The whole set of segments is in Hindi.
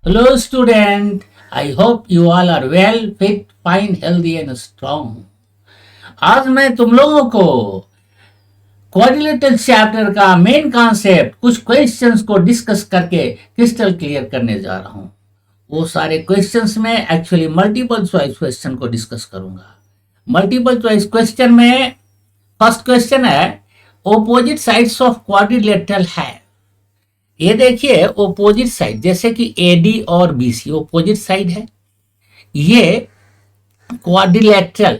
Hello, student. I hope you all are well, fit, fine, healthy and strong. आज मैं तुम लोगों को क्वाड्रिलेटरल चैप्टर का मेन कॉन्सेप्ट कुछ क्वेश्चंस को डिस्कस करके क्रिस्टल क्लियर करने जा रहा हूं। वो सारे क्वेश्चंस में एक्चुअली मल्टीपल चॉइस क्वेश्चन को डिस्कस करूंगा। मल्टीपल चॉइस क्वेश्चन में फर्स्ट क्वेश्चन है ऑपोजिट साइड्स ऑफ क्वाड्रिलेटरल है। ये देखिए ओपोजिट साइड, जैसे कि एडी और बीसी ओपोजिट साइड है। ये क्वाड्रिलेटरल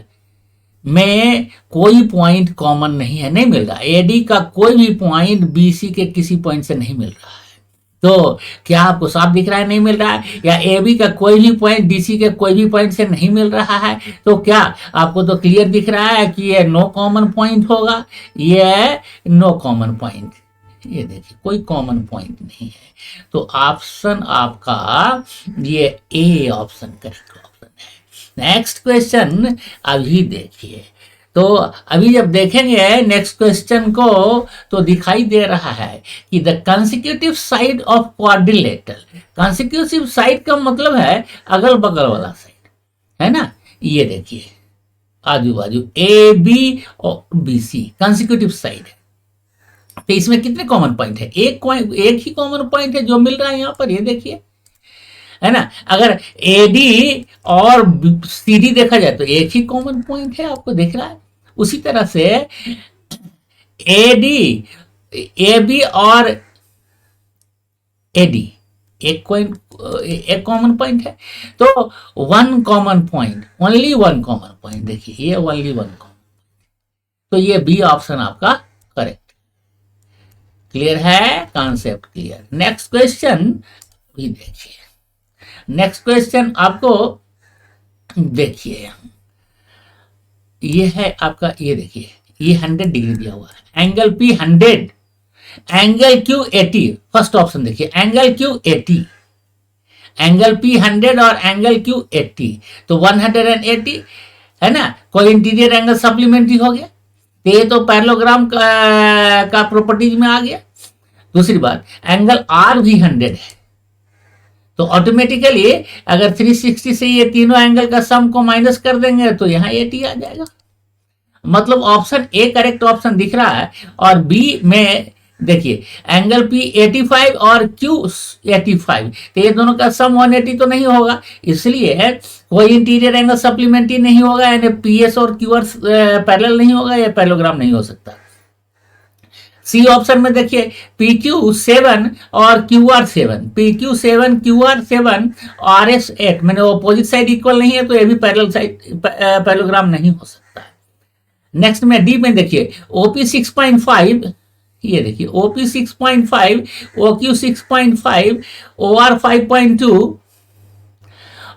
में कोई पॉइंट कॉमन नहीं है, नहीं मिल रहा। एडी का कोई भी पॉइंट बीसी के किसी पॉइंट से नहीं मिल रहा है। तो क्या आपको साफ दिख रहा है नहीं मिल रहा है? या एबी का कोई भी पॉइंट डीसी के कोई भी पॉइंट से नहीं मिल रहा है? तो क्या आपको तो क्लियर दिख रहा है कि ये नो कॉमन पॉइंट होगा, ये नो कॉमन पॉइंट। ये देखिए कोई कॉमन पॉइंट नहीं है। तो ऑप्शन आपका ये ए ऑप्शन करेक्ट ऑप्शन है। नेक्स्ट क्वेश्चन अभी देखिए। तो अभी जब देखेंगे नेक्स्ट क्वेश्चन को तो दिखाई दे रहा है कि the consecutive side of quadrilateral. Consecutive side का मतलब है अगल बगल वाला साइड, है ना। ये देखिए आजू बाजू ए बी और बी सी कंसेक्यूटिव साइड है। तो इसमें कितने कॉमन पॉइंट है? एक ही कॉमन पॉइंट है जो मिल रहा है यहाँ पर, ये देखिए, है ना। अगर एडी और सीडी देखा जाए तो एक ही कॉमन पॉइंट है, आपको दिख रहा है। उसी तरह से एडी एबी और एडी एक कॉमन पॉइंट है। तो one common point, only one common point, देखिए ये ओनली वन कॉमन। तो ये बी ऑप्शन आपका करेक्ट। क्लियर है कॉन्सेप्ट? क्लियर। नेक्स्ट क्वेश्चन भी देखिए। नेक्स्ट क्वेश्चन आपको देखिए, ये है आपका, ये देखिए ये 100 डिग्री दिया हुआ है, angle P 100, angle Q 80। First option देखिए, एंगल क्यू 80, एंगल पी 100 और एंगल क्यू 80, तो 180 है ना। कोई इंटीरियर एंगल सप्लीमेंट्री हो गया, ये तो पैरेललोग्राम का प्रॉपर्टीज में आ गया। दूसरी बात, एंगल आर भी 100 है, तो ऑटोमेटिकली अगर 360 से ये तीनों एंगल का सम को माइनस कर देंगे तो यहाँ 80 आ जाएगा। मतलब ऑप्शन ए करेक्ट ऑप्शन दिख रहा है। और बी में देखिए एंगल पी 85 और क्यू 85, तो ये दोनों का सम 180 तो नहीं होगा, इसलिए कोई इंटीरियर एंगल सप्लीमेंट्री नहीं होगा, यानी पीएस और क्यूआर पैरेलल नहीं होगा, या पैरेललोग्राम नहीं हो सकता। सी ऑप्शन में देखिए पी क्यू 7 और Q R 7, P Q 7 Q R 7 R S 8, मैंने ऑपोजिट साइड इक्वल नहीं है तो ये भी पैरेलल साइड पैरेललोग्राम नहीं हो सकता। नेक्स्ट में डी में देखिए ओपी 6.5, ये देखिए ओपी 6.5, ओक्यू 6.5, ओ आर 5.2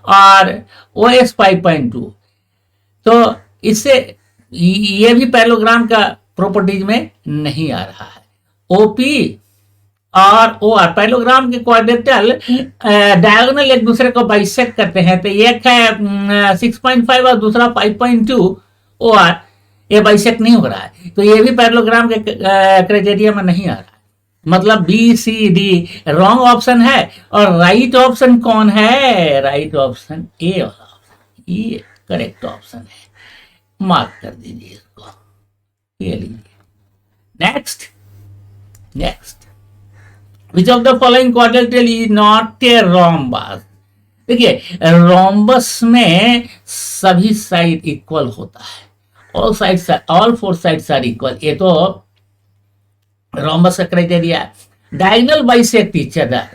और ओ एस 5.2। तो इससे ये भी पैरेललोग्राम का प्रॉपर्टीज में नहीं आ रहा है। ओपी और ओ आर पैरेललोग्राम के क्वाड्रेटल डायगोनल एक दूसरे को बाइसेक्ट करते हैं, तो एक है 6.5 और दूसरा 5.2 ओ आर, ये बाइसेक्ट नहीं हो रहा है, तो ये भी पैरेललोग्राम के क्राइटेरिया में नहीं आ रहा है। मतलब B C D wrong option है। और राइट ऑप्शन कौन है? राइट ऑप्शन ए वाला ऑप्शन, ये करेक्ट ऑप्शन है। मार्क कर दीजिए इसको, ये लीजिए। Next which of the following quadrilateral is not a rhombus. देखिए रोम्बस में सभी साइड इक्वल होता है, all four sides are equal, ये तो रोम्बस का क्राइटेरिया है। डायगोनल बाइसेक्ट ईच अदर,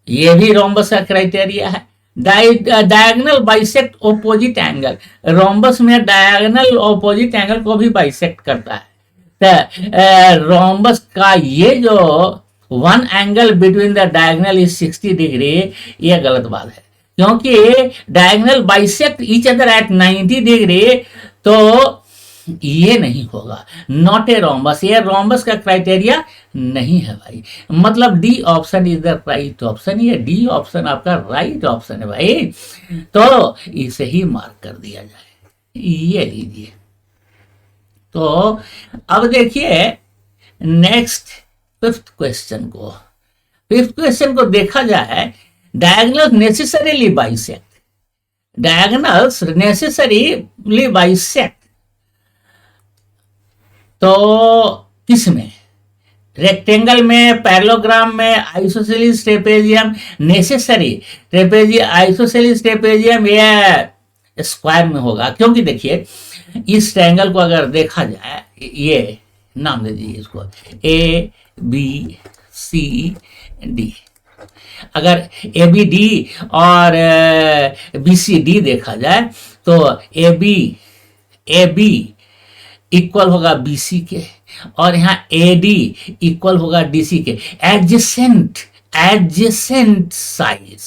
ये भी रोम्बस का क्राइटेरिया है। Diagonal bisect opposite angle, rhombus में डायगोनल ऑपोजिट एंगल को भी बाइसेक्ट करता है। तो रोम्बस का ये जो one angle between the diagonal is 60 degree, ये गलत बात है, क्योंकि diagonal bisect each other at 90 degree, तो ये नहीं होगा, नॉट ए रोम्बस, ये रोम्बस का क्राइटेरिया नहीं है भाई। मतलब D option is the right option, ये डी ऑप्शन आपका राइट ऑप्शन है भाई, तो इसे ही मार्क कर दिया जाए। ये लीजिए। तो अब देखिए नेक्स्ट फिफ्थ क्वेश्चन को देखा जाए diagonals necessarily bisect, diagonals necessarily bisect. तो किसमें, रेक्टेंगल में, पैरेललोग्राम में, isosceles trapezium, necessary trapezium, isosceles trapezium, ये स्क्वायर में होगा। क्योंकि देखिए इस ट्रायंगल को अगर देखा जाए, ये नाम दे दीजिए इसको ए बी सी डी, अगर ए बी डी और बी सी डी देखा जाए तो ए बी इक्वल होगा बीसी के, और यहाँ ए डी इक्वल होगा डीसी के। एडजेसेंट साइड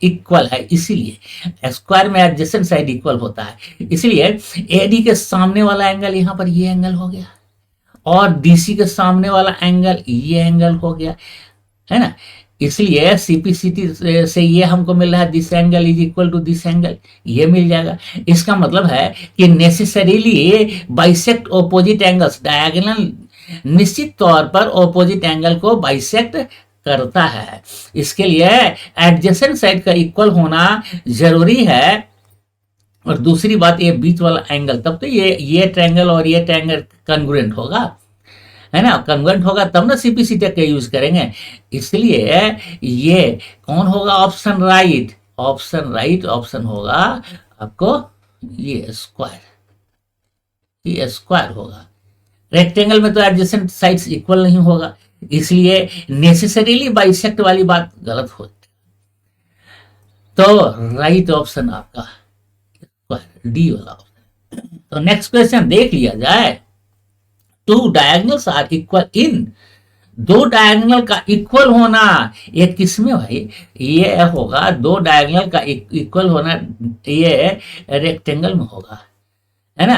इक्वल है, इसीलिए स्क्वायर में एडजेसेंट साइड इक्वल होता है, इसलिए ए डी के सामने वाला एंगल यहाँ पर ये एंगल हो गया, और डीसी के सामने वाला एंगल ये एंगल हो गया, है ना। इसलिए सीपीसीटी से ये हमको मिल रहा है this angle is equal to this angle, ये मिल जाएगा। इसका मतलब है कि necessarily bisect opposite angles, diagonal निश्चित तौर पर ऑपोजिट एंगल को बाइसेक्ट करता है। इसके लिए एडजेसेंट साइड का इक्वल होना जरूरी है। और दूसरी बात, ये बीच वाला एंगल, तब तो ये ट्रायंगल और ये ट्रायंगल कन्ग्रुएंट होगा, है ना, कन्वर्ट होगा तब ना सीपीसीटी का यूज करेंगे। इसलिए ये कौन होगा, ऑप्शन राइट, ऑप्शन होगा आपको ये स्क्वायर होगा। रेक्टेंगल में तो एडजेसेंट साइड्स इक्वल नहीं होगा, इसलिए नेसेसरीली बाइसेक्ट वाली बात गलत होती है। तो राइट ऑप्शन आपका डी वाला ऑप्शन। तो नेक्स्ट क्वेश्चन देख लिया जाए। Two diagonals are equal in, दो डायगोनल का इक्वल होना, ये किसमें भाई, ये होगा दो डायगोनल का इक्वल होना, ये रेक्टेंगल में होगा, है ना।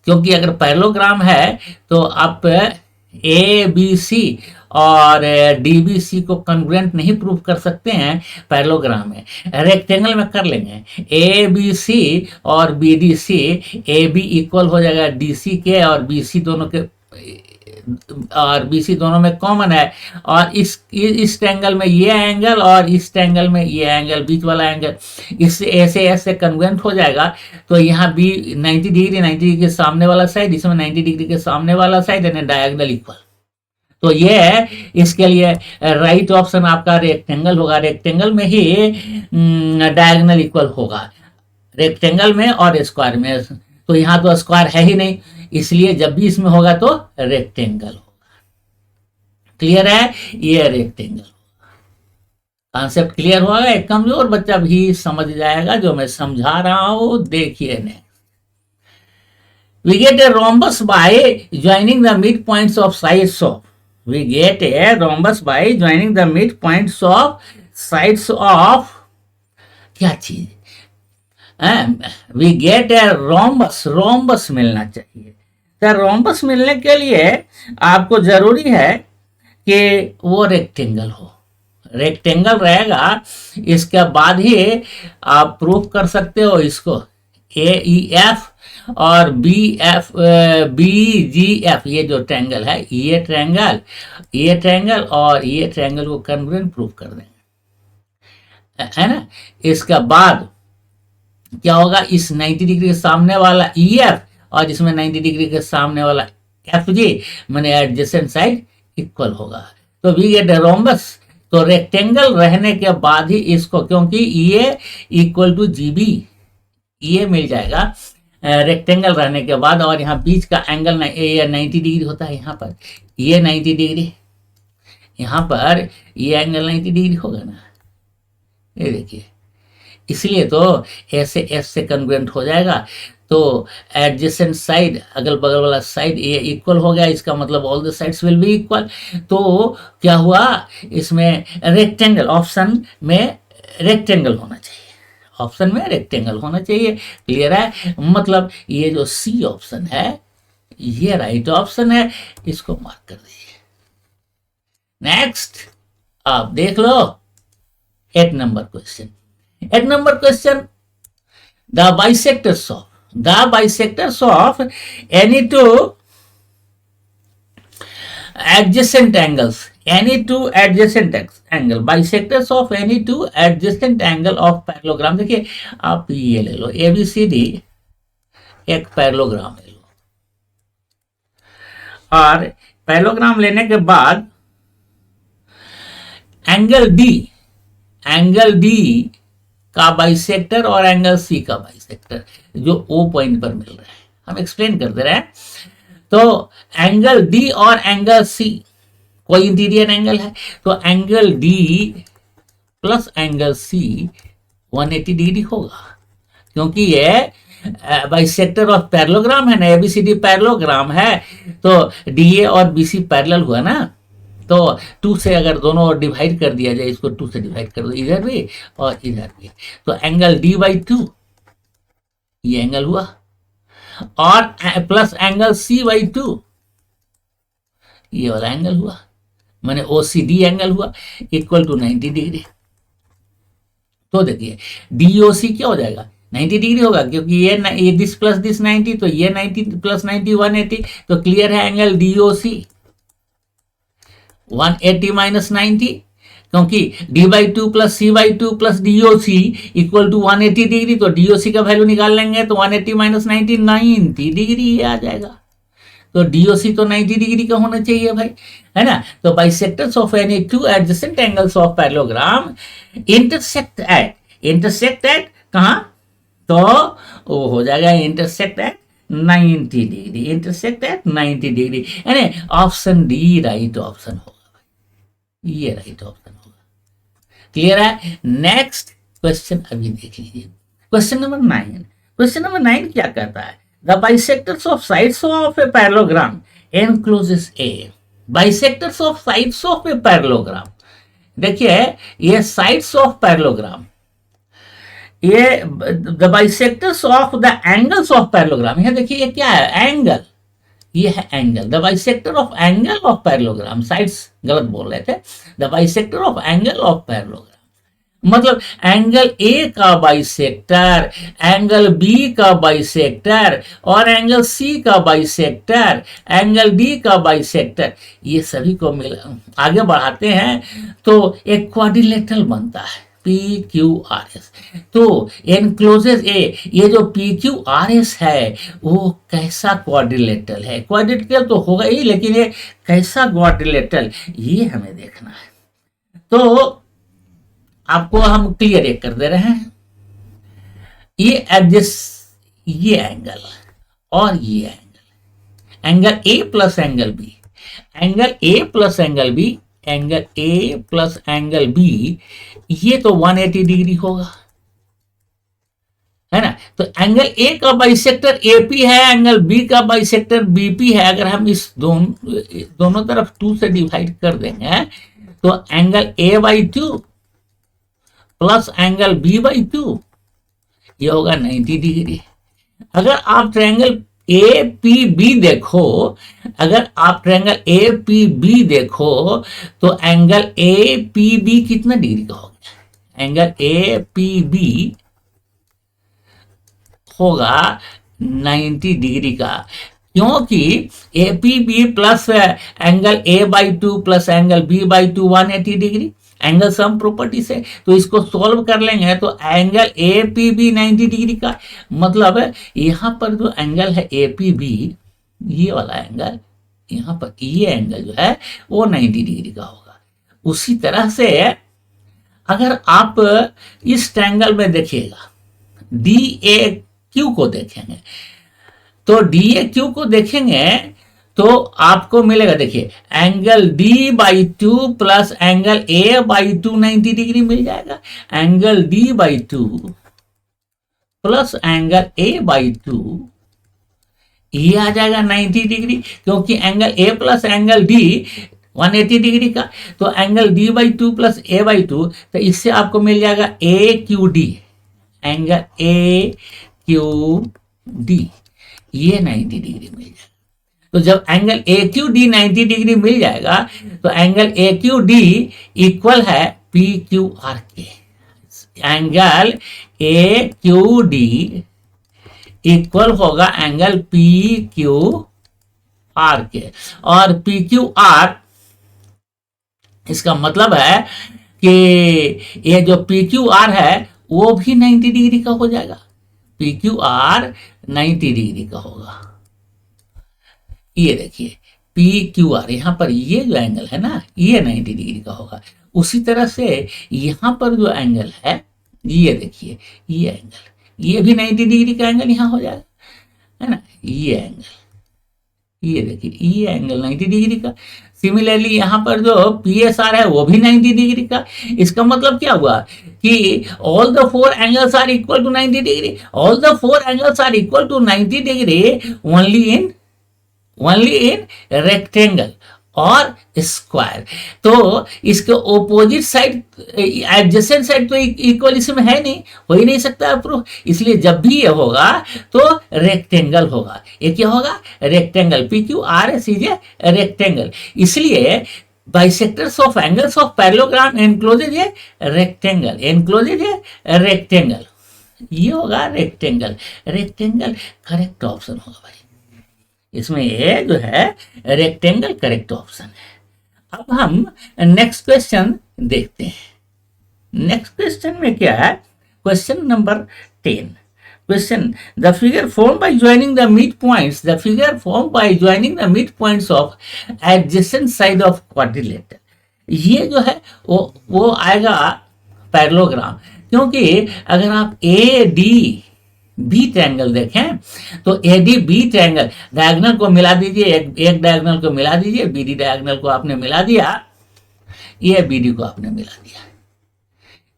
क्योंकि अगर पैरेललोग्राम है तो आप ए बी सी और डी बी सी को कन्ग्रुएंट नहीं प्रूव कर सकते हैं पैरेललोग्राम में, रेक्टेंगल में कर लेंगे। ए बी सी और B D C, A B equal हो जाएगा डी सी के, और बी सी दोनों के, और बीसी दोनों में कॉमन है, और इस ट्रायंगल में ये एंगल और इस ट्रायंगल में ये एंगल, बीच वाला एंगल, इससे ऐसे कन्वर्जेंट हो जाएगा। तो यहाँ बी 90 डिग्री के सामने वाला साइड, इसमें 90 डिग्री के सामने वाला साइड, यानी डायगोनल इक्वल। तो ये है, इसके लिए राइट ऑप्शन आपका रेक्टेंगल होगा। रेक्टेंगल में ही डायगोनल इक्वल होगा, रेक्टेंगल में और स्क्वायर में। तो यहाँ तो स्क्वायर है ही नहीं, इसलिए जब भी इसमें होगा तो रेक्टेंगल होगा। क्लियर है, ये रेक्टेंगल होगा। कॉन्सेप्ट क्लियर होगा, एक कमजोर बच्चा भी समझ जाएगा जो मैं समझा रहा हूं। देखिए next, we get a rhombus by joining the mid points of sides of, we get a rhombus by joining the mid points of sides of, क्या चीज, वी गेट ए रोम्बस मिलना चाहिए। तो रोम्बस मिलने के लिए आपको जरूरी है कि वो रेक्टेंगल हो, रेक्टेंगल रहेगा, इसके बाद ही आप प्रूफ कर सकते हो इसको। ए ई एफ और बी जी एफ, ये जो ट्रायंगल है, ये ट्रायंगल और ये ट्रायंगल को कन्ग्रुएंट प्रूफ कर देंगे, है ना। इसके बाद क्या होगा, इस 90 डिग्री के सामने वाला ई एफ और इसमें 90 डिग्री के सामने वाला एफ जी, माने एडजेसेंट साइड इक्वल होगा। तो वी गेट ए रोम्बस, तो रेक्टेंगल रहने के बाद ही इसको, क्योंकि ये इक्वल टू जी बी, ये मिल जाएगा रेक्टेंगल रहने के बाद। और यहाँ बीच का एंगल 90 डिग्री होता है, यहाँ पर ये 90 डिग्री, यहाँ पर ये एंगल 90 डिग्री होगा ना, ये देखिए। इसलिए तो ऐसे एस से कन्ग्रुएंट हो जाएगा। तो एडजेसेंट साइड, अगल बगल वाला साइड, ये इक्वल हो गया, इसका मतलब all the sides will be equal. तो क्या हुआ, इसमें रेक्टेंगल, ऑप्शन में रेक्टेंगल होना चाहिए, ऑप्शन में रेक्टेंगल होना चाहिए। क्लियर है, मतलब ये जो सी ऑप्शन है ये राइट ऑप्शन है, इसको मार्क कर दीजिए। नेक्स्ट आप देख लो 8 number question. 8 number question, the bisectors of any two adjacent angles angle bisectors of any two adjacent angle of parallelogram. देखिए आप ये ले लो ABCD एक पैरेललोग्राम ले लो, और पैरेललोग्राम लेने के बाद एंगल डी का बाइसेक्टर और एंगल सी का बाइसेक्टर जो O पॉइंट पर मिल रहा है, हम एक्सप्लेन कर दे रहे हैं। तो एंगल डी और एंगल सी कोई इंटीरियर एंगल है, तो angle D plus angle C 180 degree होगा, क्योंकि ये बाइसेक्टर ऑफ पैरेललोग्राम है ना, ABCD पैरेललोग्राम है, तो DA और BC पैरेलल हुआ ना, तो 2 से अगर दोनों डिवाइड कर दिया जाए, इसको 2 से डिवाइड कर दो, इधर भी और इधर भी, तो एंगल D/2 ये एंगल हुआ, और प्लस एंगल C/2 ये वाला एंगल हुआ, माने OCD एंगल हुआ इक्वल टू 90 डिग्री। तो देखिए DOC क्या हो जाएगा, 90 डिग्री होगा, क्योंकि ये दिस प्लस दिस 90, तो ये 90 प्लस 90 180, तो क्लियर है एंगल DOC 180 माइनस 90, क्योंकि D/2 plus C/2 plus DOC equal to 180 degree, तो DOC का वैल्यू निकाल लेंगे तो 180 माइनस 90 90 डिग्री ये आ जाएगा। तो DOC तो 90 डिग्री का होना चाहिए भाई, है ना। तो bisectors of any two adjacent angles of parallelogram intersect at कहां, तो वो हो जाएगा intersect at 90 degree, intersect at 90 degree, यानी ऑप्शन डी राइट ऑप्शन होगा भाई, ये राइट ऑप्शन होगा। क्लियर है। नेक्स्ट क्वेश्चन अभी देख लीजिए, क्वेश्चन नंबर 9। क्वेश्चन नंबर 9 क्या कहता है, the bisectors of sides of a parallelogram encloses A. Bisectors of sides of a parallelogram, देखिए ये साइड्स ऑफ पैरेललोग्राम, ये the bisectors of the angles of parallelogram, यह देखिए ये क्या है, एंगल, ये है angle, the bisector of angle of parallelogram, sides गलत बोल रहे थे, the bisector of angle of parallelogram, मतलब एंगल ए का बाइसेक्टर, एंगल बी का बाइसेक्टर और एंगल सी का बाइसेक्टर, एंगल डी का बाइसेक्टर, ये सभी को मिल आगे बढ़ाते हैं तो एक क्वाड्रिलेटरल बनता है PQRS। तो एनक्लोजेस ए, ये जो PQRS है वो कैसा क्वाड्रिलेटरल है, क्वाड्रिलेटरल तो होगा ही, लेकिन ये कैसा क्वाड्रिलेटरल ये हमें देखना है। तो आपको हम क्लियर एक कर दे रहे हैं, ये एडजस्ट, ये एंगल और ये angle, angle A plus angle B, angle A plus angle B, angle A plus angle B, ये तो 180 डिग्री होगा, है ना। तो एंगल ए का बाइसेक्टर AP है, एंगल बी का बाइसेक्टर BP है। अगर हम इस दोनों तरफ 2 से डिवाइड कर देंगे तो angle A/2 plus angle B/2 ये होगा 90 डिग्री। अगर आप ट्रायंगल APB देखो, अगर आप ट्रायंगल APB देखो तो एंगल APB कितना डिग्री का हो गया, एंगल APB होगा 90 डिग्री का, क्योंकि APB plus angle A/2 plus angle B/2 180 degree, angle sum property से। तो इसको सॉल्व कर लेंगे तो एंगल APB 90 डिग्री का, मतलब यहां पर जो एंगल है APB, ये वाला एंगल, यहां पर ये एंगल जो है वो 90 डिग्री का होगा। उसी तरह से अगर आप इस ट्रायंगल में देखिएगा, DAQ को देखेंगे, तो DAQ को देखेंगे तो आपको मिलेगा, देखिए angle D/2 plus angle A/2 90 degree मिल जाएगा, angle D/2 plus angle A/2 ये आ जाएगा 90 डिग्री, क्योंकि angle A plus angle D 180 degree का, तो एंगल D/2 प्लस A/2, तो इससे आपको मिल जाएगा AQD, एंगल AQD ये 90 डिग्री मिल जाएगा। तो जब एंगल AQD 90 डिग्री मिल जाएगा तो एंगल AQD इक्वल है PQR के, एंगल AQD इक्वल होगा एंगल PQR के, और PQR इसका मतलब है कि ये जो पी क्यू आर है वो भी 90 डिग्री का हो जाएगा, पी क्यू आर 90 डिग्री का होगा। ये देखिए पी क्यू आर, यहाँ पर ये जो एंगल है ना ये 90 डिग्री का होगा। उसी तरह से यहाँ पर जो एंगल है ये देखिए, ये एंगल ये भी 90 डिग्री का एंगल यहाँ हो जाएगा, है ना। ये एंगल ये देखिए ये एंगल 90 डिग्री का। सिमिलरली यहाँ पर जो पी एस आर है वो भी 90 डिग्री का। इसका मतलब क्या हुआ कि all the four angles are equal to 90 degree, all the four angles are equal to 90 degree only in rectangle और स्क्वायर। तो इसके ओपोजिट साइड एडजेसेंट साइड तो इक्वल इसमें है नहीं, हो ही नहीं सकता प्रूफ। इसलिए जब भी ये होगा तो रेक्टेंगल होगा। ये क्या होगा? Rectangle. P Q R S is a rectangle. इसलिए bisectors of angles of parallelogram encloses a rectangle, encloses a rectangle. ये होगा रेक्टेंगल। रेक्टेंगल करेक्ट ऑप्शन होगा भाई, इसमें ये जो है रेक्टेंगल करेक्ट ऑप्शन है। अब हम नेक्स्ट क्वेश्चन देखते हैं। नेक्स्ट क्वेश्चन में क्या है? Question number 10। Question, the figure form by joining the mid points, the figure form by joining the mid points of adjacent side of quadrilateral. ये जो है वो आएगा पैरेललोग्राम, क्योंकि अगर आप ए डी बी ट्रायंगल देखें तो A D B triangle diagonal को मिला दीजिए, एक डायगोनल को मिला दीजिए, बी डी डायगोनल को आपने मिला दिया, ये बी डी को आपने मिला दिया,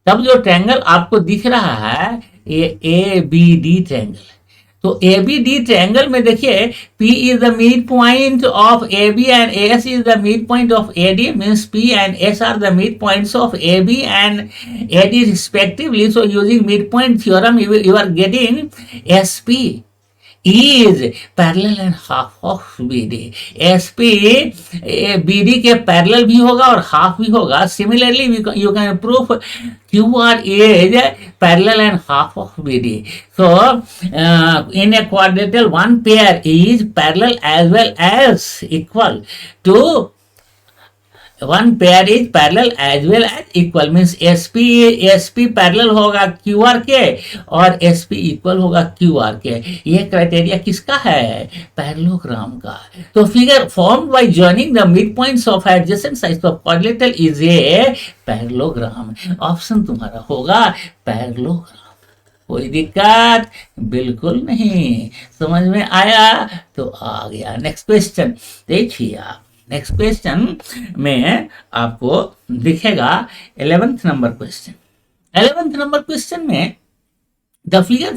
तब जो ट्रायंगल आपको दिख रहा है ये ए बी डी ट्रायंगल। तो ए बी डी ट्रायंगल में देखिए P is the midpoint of AB and AS is the midpoint of AD, means P and S are the midpoints of AB and AD respectively. So using midpoint theorem you are getting SP is parallel and half of BD. SP BD के पैरेलल भी होगा और हाफ भी होगा। Similarly you can prove QR is parallel and half of BD. So in a quadrilateral one pair is parallel as well as equal to one pair is parallel as well as equal, means SP parallel होगा QR के और SP इक्वल होगा QR के। ये क्राइटेरिया किसका है? पैरेललोग्राम का। तो figure form by joining the mid points of adjacent sides of quadrilateral is a parallelogram. Option तुम्हारा होगा पैरेललोग्राम। कोई दिक्कत? बिल्कुल नहीं। समझ में आया तो आ गया। नेक्स्ट क्वेश्चन देखिए आप। नेक्स्ट क्वेश्चन में आपको दिखेगा 11th number question. 11th number question में the figure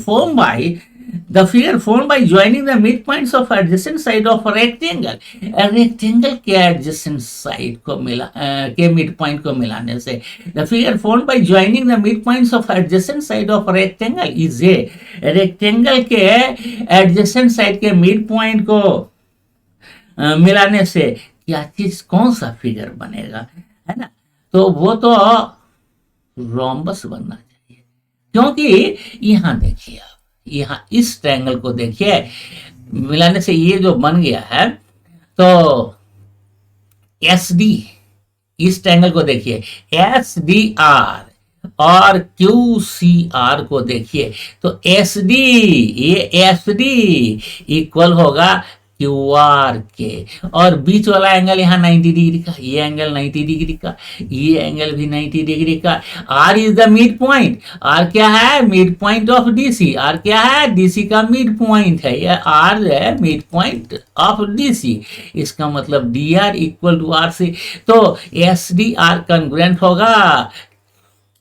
form by joining the mid points of adjacent side of rectangle. Rectangle के एडजेसेंट साइड को के मिड पॉइंट को मिलाने से the figure form by joining the mid points of adjacent side of rectangle is a. Rectangle के एडजेसेंट साइड के मिड पॉइंट को मिलाने से क्या चीज, कौन सा फिगर बनेगा, है ना? तो वो तो रोम्बस बनना चाहिए, क्योंकि यहां देखिए आप, यहां इस ट्रायंगल को देखिए मिलाने से ये जो बन गया है, तो एस डी, इस ट्रायंगल को देखिए एस डी आर और क्यू सी आर को देखिए तो एस डी, ये एस डी इक्वल होगा क्यू आर के, और बीच वाला एंगल यहाँ 90 डिग्री का, ये एंगल 90 डिग्री का, ये एंगल भी 90 डिग्री का। R is the mid point. R क्या है? Mid point of DC. R क्या है? डीसी का मिड पॉइंट है। ये आर है मिड पॉइंट ऑफ डीसी। इसका मतलब D R equal to R C. तो एस डी आर कंग्रुएंट होगा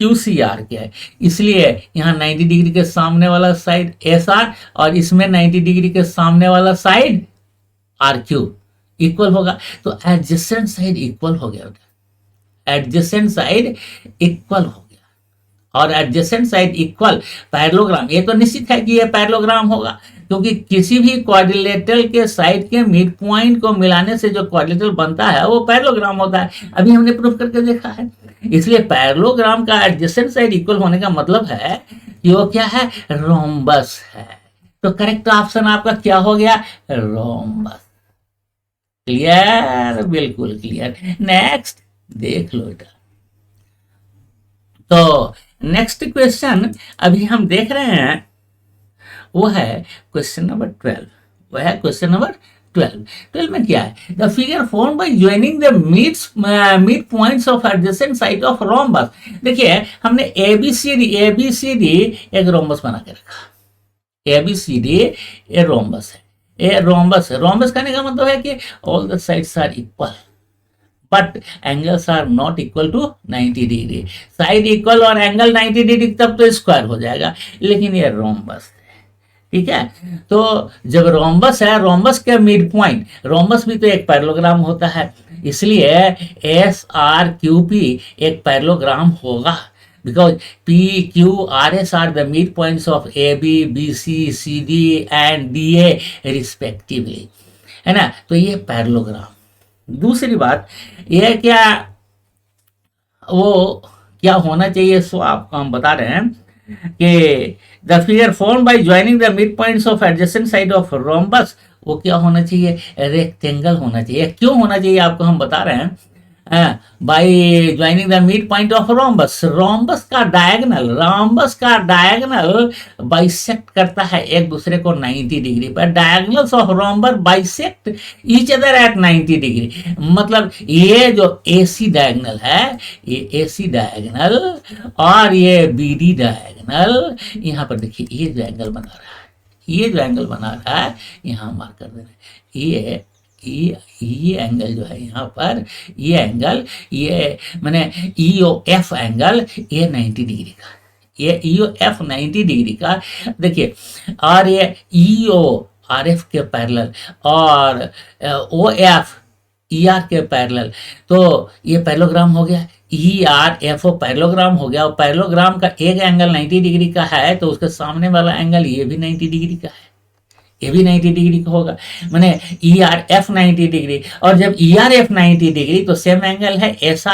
क्यू सी आर के है, इसलिए यहाँ 90 डिग्री के सामने वाला साइड एस आर और इसमें 90 डिग्री के सामने वाला साइड आर क्यू इक्वल होगा। तो एडजेसेंट साइड इक्वल हो गया, एडजेसेंट साइड इक्वल हो गया, और एडजेसेंट साइड इक्वल पैरेललोग्राम। ये तो निश्चित है कि ये पैरेललोग्राम होगा, क्योंकि किसी भी क्वाड्रिलेटरल के साइड के मिड पॉइंट को मिलाने से जो क्वाड्रिलेटरल बनता है वो पैरेललोग्राम होता है। अभी हमने प्रूफ करके देखा है। इसलिए पैरेललोग्राम का एडजेसेंट साइड इक्वल होने का मतलब है कि वो क्या है? रोम्बस है। तो करेक्ट ऑप्शन आपका क्या हो गया? रोम्बस। क्लियर? बिल्कुल क्लियर। नेक्स्ट देख लो इधर। तो नेक्स्ट क्वेश्चन अभी हम देख रहे हैं वो है क्वेश्चन नंबर 12। वो है क्वेश्चन नंबर 12। 12 में क्या है? The figure form bye joining the mid points of adjacent side of rhombus. देखिए हमने एबीसीडी एक रोम्बस बना के रखा। एबीसीडी ए रोम्बस है, ए रोम्बस है। रोम्बस कहने का मतलब है कि all the sides are equal but angles are not equal to 90 degree. Side equal और एंगल 90 डिग्री तब तो स्क्वायर हो जाएगा, लेकिन ये रोम्बस है, ठीक है। तो जब रोम्बस है, रोम्बस का मिड पॉइंट, रोम्बस भी तो एक पैरेललोग्राम होता है, इसलिए एस आर क्यू पी एक पैरेललोग्राम होगा, because P Q R S are the mid points of A B B C C D and D A respectively, है ना। तो ये पैरेललोग्राम। दूसरी बात यह क्या, वो क्या होना चाहिए, सो आपको हम बता रहे हैं कि the figure form bye joining the mid points of adjacent side of rhombus, वो क्या होना चाहिए? रेक्टेंगल होना चाहिए। क्यों होना चाहिए आपको हम बता रहे हैं। Bye joining the mid point of rhombus, rhombus का डायगोनल बाइसेक्ट करता है एक दूसरे को 90 डिग्री पर। Diagonals of rhombus bisect each other at 90 degree. मतलब ये जो एसी डायगोनल है, ये एसी डायगोनल और ये बीडी डायगोनल, यहाँ पर देखिए ये जो एंगल बना रहा है, ये जो एंगल बना रहा है यहाँ मार्क कर देना। ये एंगल जो है यहाँ पर, ये एंगल, ये मैंने ईओ एफ एंगल, ये 90 डिग्री का, ये ईओ एफ 90 डिग्री का देखिए। और ये ईओ आर एफ के पैरेलल और ओ एफ ई आर के पैरेलल, तो ये पैरेललोग्राम हो गया। E R F O parallelogram हो गया। और पैरेललोग्राम का एक एंगल 90 डिग्री का है, तो उसके सामने वाला एंगल ये भी 90 डिग्री का है, ये भी 90 डिग्री का होगा। मैंने ई आर एफ 90 डिग्री, और जब ई आर एफ 90 डिग्री तो सेम एंगल है एस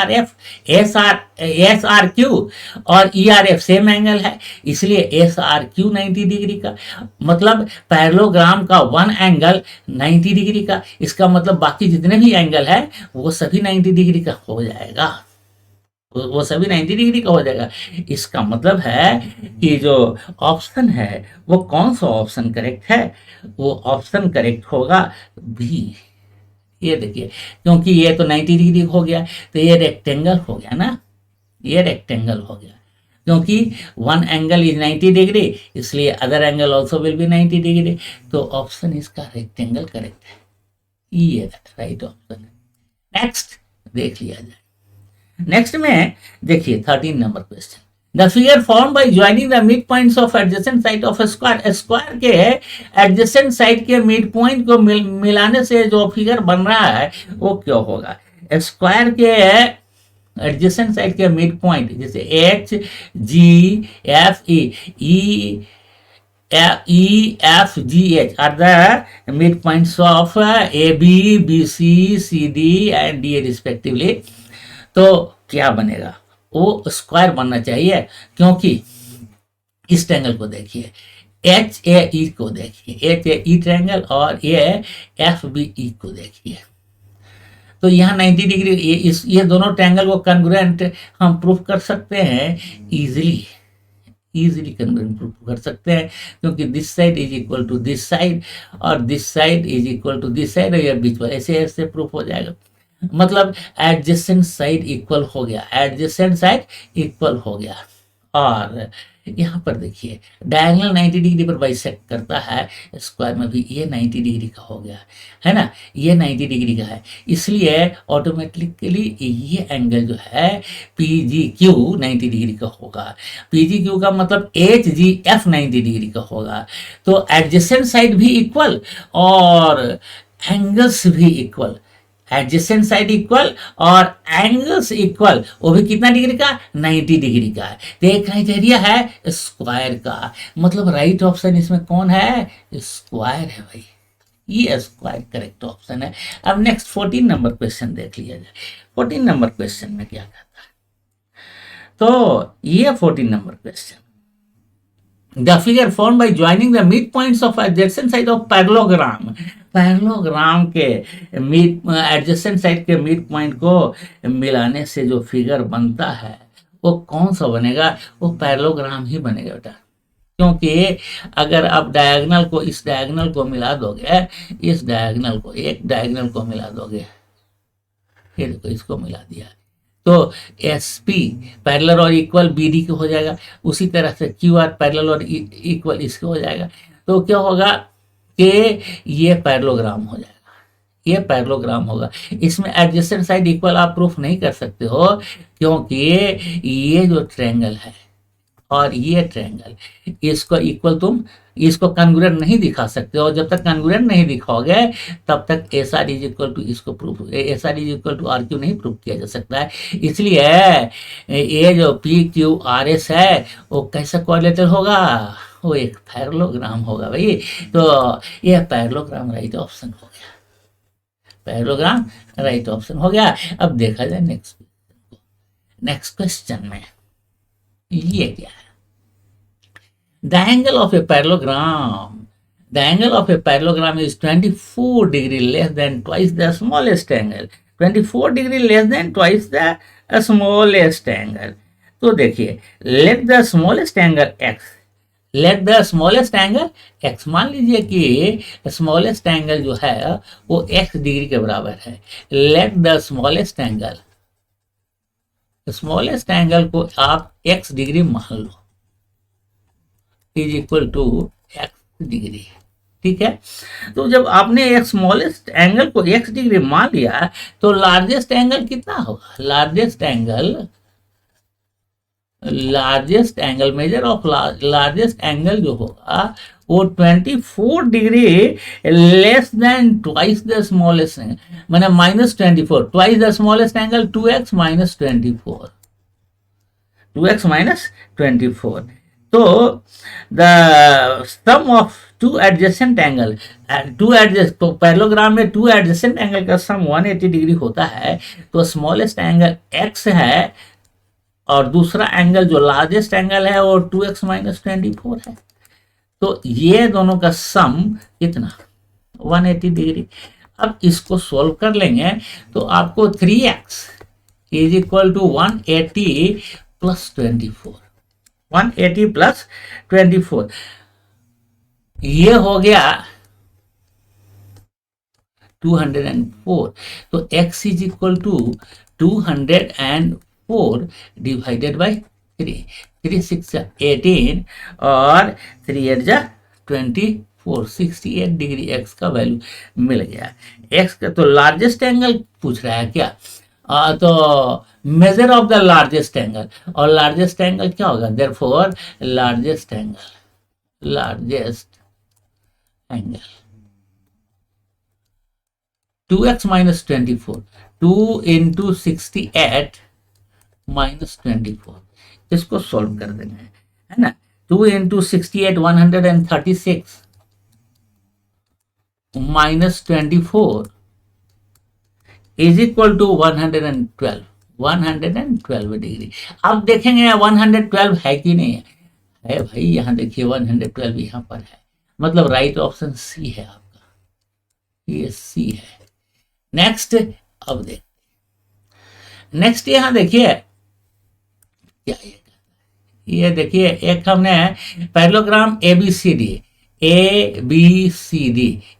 आर क्यू, और ई आर एफ सेम एंगल है, इसलिए एस आर क्यू 90 डिग्री का। मतलब पैरेललोग्राम का वन एंगल 90 डिग्री का, इसका मतलब बाकी जितने भी एंगल है वो सभी 90 डिग्री का हो जाएगा, वो सभी 90 डिग्री का हो जाएगा। इसका मतलब है कि जो ऑप्शन है वो कौन सा ऑप्शन करेक्ट है? वो ऑप्शन करेक्ट होगा बी। ये देखिए, क्योंकि ये तो 90 डिग्री हो गया, तो ये रेक्टेंगल हो गया ना, ये रेक्टेंगल हो गया, क्योंकि वन एंगल इज 90 डिग्री, इसलिए other angle also will be 90 degree. तो ऑप्शन इसका रेक्टेंगल करेक्ट है, ये राइट ऑप्शन है। नेक्स्ट देख लिया जाए। नेक्स्ट में देखिए 13 number question. The figure form bye joining the mid points of adjacent side of square. Square के एडजेसेंट साइड के मिड पॉइंट को मिलाने से जो फिगर बन रहा है वो क्या होगा? स्क्वायर के एडजेसेंट साइड के मिड पॉइंट, जैसे H G F E F G H are the mid points of A B B C C D and D respectively. तो क्या बनेगा? वो स्क्वायर बनना चाहिए, क्योंकि इस ट्रायंगल को देखिए, एच ए ई को देखिए, एच ए ई ट्रायंगल, और ये एफ बी ई को देखिए। तो यहाँ 90 डिग्री, ये दोनों ट्रायंगल को कन्ग्रुएंट हम प्रूफ कर सकते हैं इजीली कन्वर्ट कर सकते हैं, क्योंकि this side is equal to this side और this side is equal to this side, और ये बीच में ऐसे प्रूफ हो जाएगा। मतलब एडजेसेंट साइड इक्वल हो गया, एडजेसेंट साइड इक्वल हो गया। और यहाँ पर देखिए डायगोनल 90 डिग्री पर बाइसेक्ट करता है, स्क्वायर में भी ये 90 डिग्री का हो गया है ना, ये 90 डिग्री का है, इसलिए ऑटोमेटिकली ये एंगल जो है पी जी क्यू 90 डिग्री का होगा। पी जी क्यू का मतलब एच जी एफ 90 डिग्री का होगा। तो एडजेसेंट साइड भी इक्वल और एंगल्स भी इक्वल, एडजेसेंट साइड इक्वल और एंगल्स इक्वल, वो भी कितना डिग्री का? 90 डिग्री का है। तो एक क्राइटेरिया है स्क्वायर का, मतलब राइट ऑप्शन इसमें कौन है? स्क्वायर है भाई, ये स्क्वायर करेक्ट ऑप्शन है। अब नेक्स्ट 14 नंबर क्वेश्चन देख लिया जाए। 14 नंबर क्वेश्चन में क्या कहता है? तो ये 14 number question, the figure form bye joining the mid points of adjacent side of parallelogram. Parallelogram के मिड एडजेसेंट साइड के मिड पॉइंट को मिलाने से जो फिगर बनता है वो कौन सा बनेगा? वो पैरेललोग्राम ही बनेगा बेटा। क्योंकि अगर आप डायगोनल को इस डायगोनल को मिला दोगे, इस डायगोनल को एक डायगोनल को मिला दोगे, ये देखो इसको मिला दिया, तो एस पी पैरेलल और इक्वल बी डी को हो जाएगा। उसी तरह से क्यू आर पैरेलल और इक्वल इसको हो जाएगा। तो क्या होगा कि ये पैरेललोग्राम हो जाएगा, ये पैरेललोग्राम होगा। इसमें एडजेसेंट साइड इक्वल आप प्रूफ नहीं कर सकते हो, क्योंकि ये जो ट्रायंगल है और ये ट्रायंगल, इसको इक्वल तुम इसको कॉन्ग्रुएंट नहीं दिखा सकते, और जब तक कॉन्ग्रुएंट नहीं दिखाओगे तब तक S R is equal to इसको proof, S R is equal to R Q नहीं प्रूफ किया जा सकता है। इसलिए ये जो पी क्यू आर एस है वो कैसा कोरिलेटर होगा? वो एक पैरेललोग्राम होगा भाई। तो ये पैरेललोग्राम राइट ऑप्शन हो गया, पैरेललोग्राम राइट ऑप्शन हो गया। अब देखा जाए नेक्स्ट क्वेश्चन में ये क्या है? The angle of a parallelogram. The angle of a parallelogram is 24 degree less than twice the smallest angle. 24 degree less than twice the smallest angle. तो देखिए, let the smallest angle x. Let the smallest angle x. मान लीजिए कि smallest angle जो है वो x डिग्री के बराबर है। Let the smallest angle. Smallest angle को आप x डिग्री मान लो, is equal to x degree. ठीक है, तो जब आपने एक स्मॉलेस्ट एंगल को x डिग्री मान लिया तो लार्जेस्ट एंगल कितना होगा? Largest angle measure of largest angle जो होगा वो 24 degree less than twice the smallest angle, मैंने -24, twice the smallest angle 2x minus 24, 2x minus 24। तो the sum of two adjacent angle, तो पैरेललोग्राम में टू एडजेसेंट एंगल का सम 180 डिग्री होता है। तो स्मॉलेस्ट एंगल x है और दूसरा एंगल जो लार्जेस्ट एंगल है वो 2x माइनस 24 है। तो ये दोनों का सम कितना? 180 डिग्री। अब इसको सोल्व कर लेंगे तो आपको 3x is equal to 180 plus 24, 180 plus 24, ये हो गया 204। तो x is equal to 204 divided by 3, 3 6 18 और 3 8 जा 24, 68 डिग्री x का वैल्यू मिल गया। x का तो लार्जेस्ट एंगल पूछ रहा है क्या? तो measure of the largest angle, और लार्जेस्ट एंगल क्या होगा? Therefore largest angle 2x minus 24, 2 into 68 minus 24, इसको सोल्व कर देंगे, है ना। 2 into 68 136 minus 24 is equal to 112 degree. अब देखेंगे 112 है कि नहीं है भाई, यहाँ देखिए 112 यहाँ पर है, मतलब राइट ऑप्शन सी है आपका, ये सी है। नेक्स्ट, अब देखते नेक्स्ट, यहाँ देखिए क्या ये देखिए, एक हमने पैरेललोग्राम ABCD,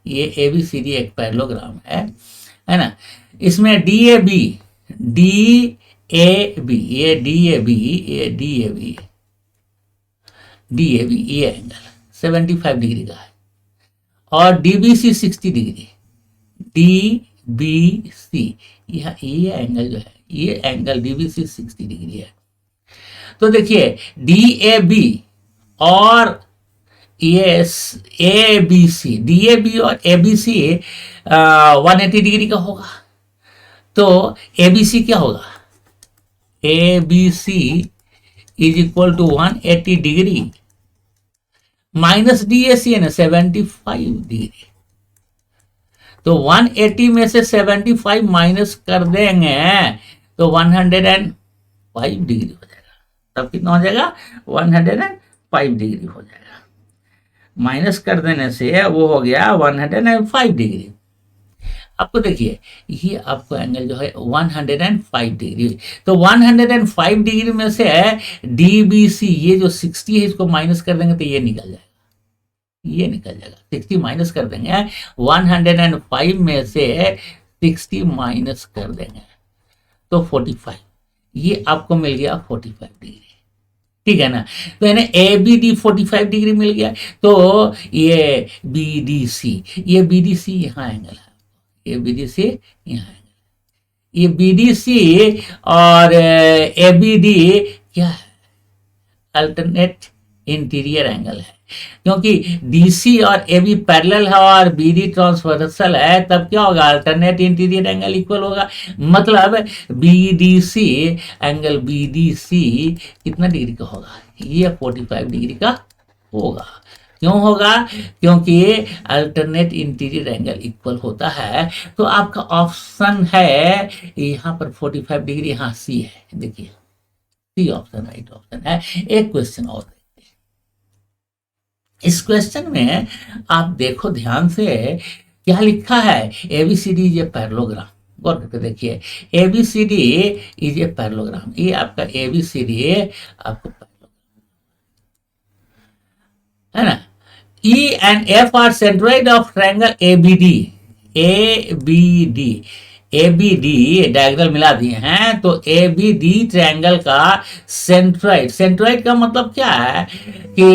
ये ABCD एक पैरेललोग्राम है ना। इसमें DAB, ये एंगल 75 डिग्री का है, और DBC 60 डिग्री, DBC ये एंगल जो है, ये एंगल DBC 60 डिग्री है। तो देखिए DAB और ये DAB और ABC 180 डिग्री का होगा। तो ABC क्या होगा? ABC is equal to 180 degree minus DAC है ना 75 डिग्री। तो 180 में से 75 माइनस कर देंगे तो 105 डिग्री हो जाएगा। तब कितना हो जाएगा? 105 डिग्री हो जाएगा। माइनस कर देने से वो हो गया 105 डिग्री। आपको देखिए ये आपको एंगल जो है 105 डिग्री, तो 105 डिग्री में से DBC ये जो 60 है इसको माइनस कर देंगे तो ये निकल जाएगा, ये निकल जाएगा, 60 माइनस कर देंगे, 105 में से 60 माइनस कर देंगे तो 45, ये आपको मिल गया 45 डिग्री, ठीक है ना। तो यानी ABD 45 डिग्री मिल गया, तो ये BDC, ये BDC यहाँ एंगल है, ये BDC यहाँ एंगल, ये BDC और ABD क्या है, अल्टरनेट इंटीरियर एंगल है, क्योंकि DC और AB पैरेलल है और BD ट्रांसवर्सल है, तब क्या होगा, अल्टरनेट इंटीरियर एंगल इक्वल होगा, मतलब BDC एंगल BDC कितना डिग्री का होगा, ये 45 डिग्री का होगा। क्यों होगा, क्योंकि अल्टरनेट इंटीरियर एंगल इक्वल होता है। तो आपका ऑप्शन है यहाँ पर 45 डिग्री, यहाँ C है, देखिए C ऑप्शन राइट ऑप्शन है। एक क्वेश्चन और, इस क्वेश्चन में आप देखो ध्यान से क्या लिखा है, ABCD इज ए पैरेललोग्राम, गौर करके देखिए, ABCD इज ए पैरेललोग्राम, ये आपका ABCD आपको है ना। E and F are centroid of triangle ABD, ABD diagonal मिला दिए हैं, तो ABD ट्रायंगल का सेंट्रोइड, सेंट्रोइड का मतलब क्या है कि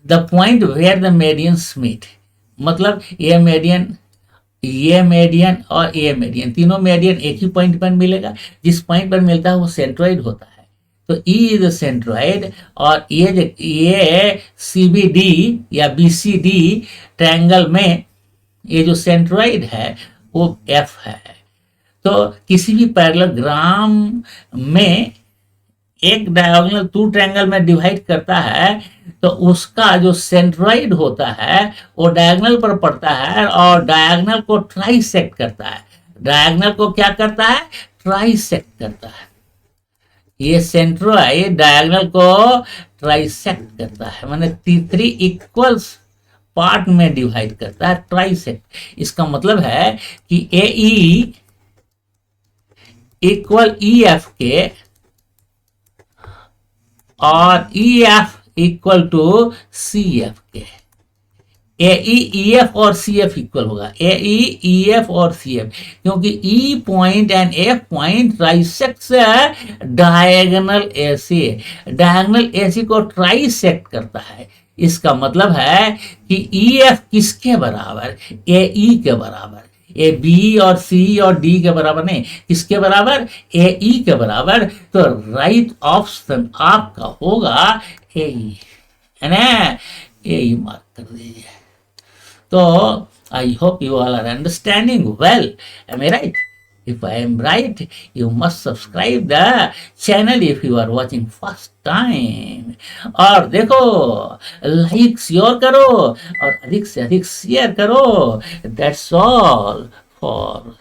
the point where the medians meet, मतलब ये मीडियन और ये मीडियन, तीनों मीडियन एक ही पॉइंट पर मिलेगा, जिस पॉइंट पर मिलता है वो सेंट्रोइड होता है। तो E इज सेंट्रोइड, और ये CBD या BCD ट्रायंगल में ये जो सेंट्रोइड है वो F है। तो किसी भी पैरेललोग्राम में एक डायगोनल टू ट्रायंगल में डिवाइड करता है, तो उसका जो सेंट्रोइड होता है वो डायगोनल पर पड़ता है और डायगोनल को ट्राइसेक्ट करता है, डायगोनल को क्या करता है, ट्राइसेक्ट करता है। ये सेंट्रोइड डायगोनल को ट्राइसेक्ट करता है, माने 3 इक्वल्स पार्ट में डिवाइड करता है, ट्राइसेक्ट। इसका मतलब है कि AE इक्वल EF के और EF इक्वल टू CF के, AE EF और CF इक्वल होगा, AE EF और CF, क्योंकि E point and F point trisect diagonal AC, diagonal AC को ट्राइसेक्ट करता है। इसका मतलब है कि EF किसके बराबर, AE के बराबर, ए बी और C और D के बराबर नहीं, किसके बराबर, AE के बराबर। तो राइट ऑप्शन आपका होगा AE, है ना, AE मार्क कर दीजिए। तो I hope you all are understanding well. Am I right? If I am right, you must subscribe the channel if you are watching first time. और देखो लाइक शेयर करो और अधिक से अधिक शेयर करो। That's all for